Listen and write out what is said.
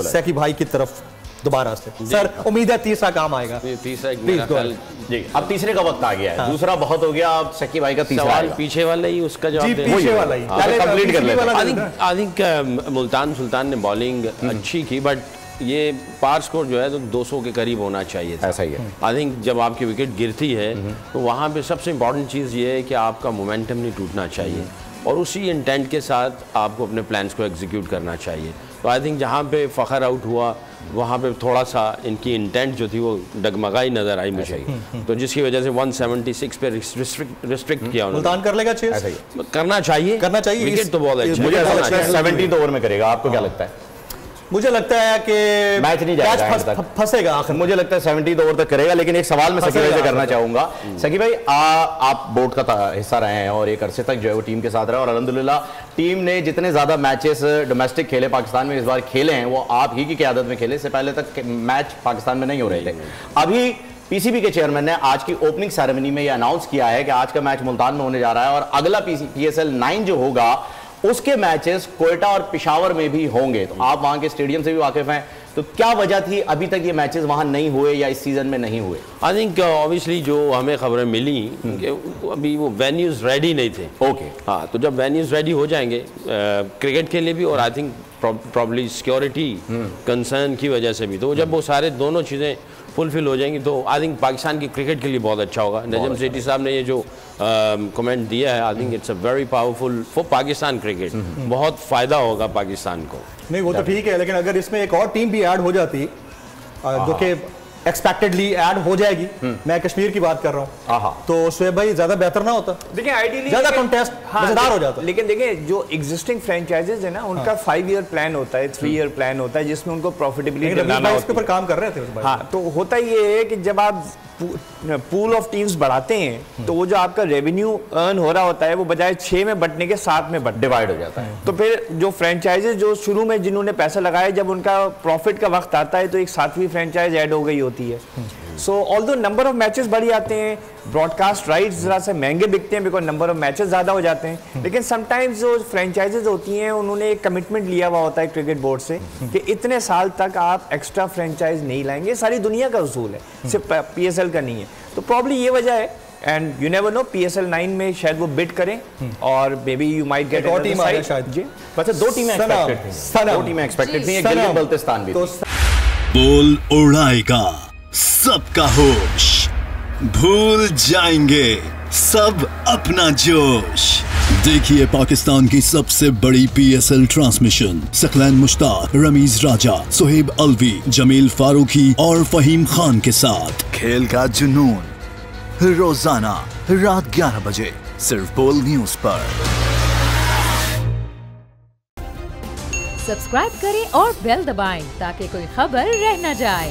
सैकी भाई की तरफ दोबारा से। सर उम्मीद है तीसरा काम आएगा। तीसरा जी, अब तीसरे का वक्त आ गया है। दूसरा बहुत हो गया, अब सैकी भाई का तीसरा सवाल पीछे वाला ही उसका जवाब पीछे वाला ही कंप्लीट कर लेते हैं। आई थिंक मुल्तान सुल्तान ने बॉलिंग अच्छी की, बट ये पार स्कोर जो है तो 200 के करीब होना चाहिए था। ऐसा ही है। आई थिंक जब आपकी विकेट गिरती है तो वहाँ पे सबसे इम्पॉर्टेंट चीज़ ये है कि आपका मोमेंटम नहीं टूटना चाहिए और उसी इंटेंट के साथ आपको अपने प्लान्स को एग्जीक्यूट करना चाहिए। तो आई थिंक जहाँ पे फ़खर आउट हुआ वहाँ पे थोड़ा सा इनकी इंटेंट जो थी वो डगमगाई नज़र आई मुझे, तो जिसकी वजह से 176 पे रिस्ट्रिक्ट किया उन्होंने। मुल्तान कर लेगा चेस? करना चाहिए विकेट तो बहुत अच्छा। मुझे लगता है 70 ओवर में करेगा। आपको क्या लगता है? मुझे लगता है कि मैच नहीं जाएगा, फंसेगा आखिर। मुझे लगता है 70 ओवर तक करेगा। लेकिन एक सवाल मैं सकी भाई से करना चाहूंगा। सकी भाई, आप बोर्ड का हिस्सा रहे हैं और एक अरसे तक जो है वो टीम के साथ रहे और अल्हम्दुलिल्लाह टीम ने जितने ज्यादा मैचेस डोमेस्टिक खेले पाकिस्तान में इस बार खेले हैं वो आप ही की क़यादत में खेले। इससे पहले तक मैच पाकिस्तान में नहीं हो रहे थे। अभी पीसीबी के चेयरमैन ने आज की ओपनिंग सेरेमनी में यह अनाउंस किया है कि आज का मैच मुल्तान में होने जा रहा है और अगला PSL 9 जो होगा उसके मैचेस कोयटा और पेशावर में भी होंगे। तो आप वहां के स्टेडियम से भी वाकिफ हैं, तो क्या वजह थी अभी तक ये मैचेस वहां नहीं हुए या इस सीजन में नहीं हुए? आई थिंक ऑब्वियसली जो हमें खबरें मिली कि अभी वो वेन्यूज रेडी नहीं थे। ओके, हाँ, तो जब वेन्यूज रेडी हो जाएंगे क्रिकेट के लिए भी और I think probably security concern की वजह से भी, तो जब वो सारे दोनों चीज़ें फुलफिल हो जाएंगी तो आई थिंक पाकिस्तान की क्रिकेट के लिए बहुत अच्छा होगा। नजम सेठी साहब ने ये जो कमेंट दिया है, I think it's a very powerful for Pakistan cricket. बहुत फ़ायदा होगा पाकिस्तान को। नहीं वो तो ठीक है, लेकिन अगर इसमें एक और टीम भी ऐड हो जाती जो कि एक्सपेक्टेडली ऐड हो जाएगी, मैं कश्मीर की बात कर रहा हूँ, तो शोएब भाई ज्यादा बेहतर ना होता? देखिए आइडियली ज्यादा कॉन्टेस्ट मजेदार हो जाता। लेकिन देखिए जो एग्जिस्टिंग फ्रेंचाइजेज है ना उनका 5 ईयर प्लान होता है, 3 ईयर प्लान होता है जिसमें उनको प्रॉफिटेबिलिटी बनाना इसके ऊपर काम कर रहे थे। हाँ, तो होता ये है कि जब आप पूल ऑफ टीम्स बढ़ाते हैं तो वो जो आपका रेवेन्यू अर्न हो रहा होता है वो बजाय 6 में बंटने के 7 में डिवाइड हो जाता है। तो फिर जो फ्रेंचाइजेज जो शुरू में जिन्होंने पैसा लगाया, जब उनका प्रॉफिट का वक्त आता है तो एक 7वीं फ्रेंचाइज ऐड हो गई होती है। सो ऑल्दो नंबर ऑफ मैचेस बढ़ जाते हैं, ब्रॉडकास्ट राइट्स जरा से महंगे बिकते हैं बिकॉज नंबर ऑफ मैचेस ज़्यादा हो जाते हैं। लेकिन समटाइम्स जो फ्रेंचाइजेज होती हैं उन्होंने एक कमिटमेंट लिया हुआ होता है क्रिकेट बोर्ड से कि इतने साल तक आप एक्स्ट्रा फ्रेंचाइज नहीं लाएंगे। सारी दुनिया का उसूल है, सिर्फ PSL का नहीं है। तो प्रॉब्ली ये वजह है and you never know, PSL 9 में शायद वो बिड करें और may be you might get और टीम आए शायद। जी, वैसे 2 टीमें एक्सपेक्टेड थी, एक दिल्ली बल्तिस्तान भी। बोल उड़ाएगा सबका होश, भूल जाएंगे सब अपना जोश। देखिए पाकिस्तान की सबसे बड़ी PSL ट्रांसमिशन सकलैन मुश्ताक, रमीज राजा, सुहेब अलवी, जमील फारूकी और फहीम खान के साथ खेल का जुनून रोजाना रात 11 बजे सिर्फ बोल न्यूज पर। सब्सक्राइब करें और बेल दबाएं ताकि कोई खबर रह न जाए।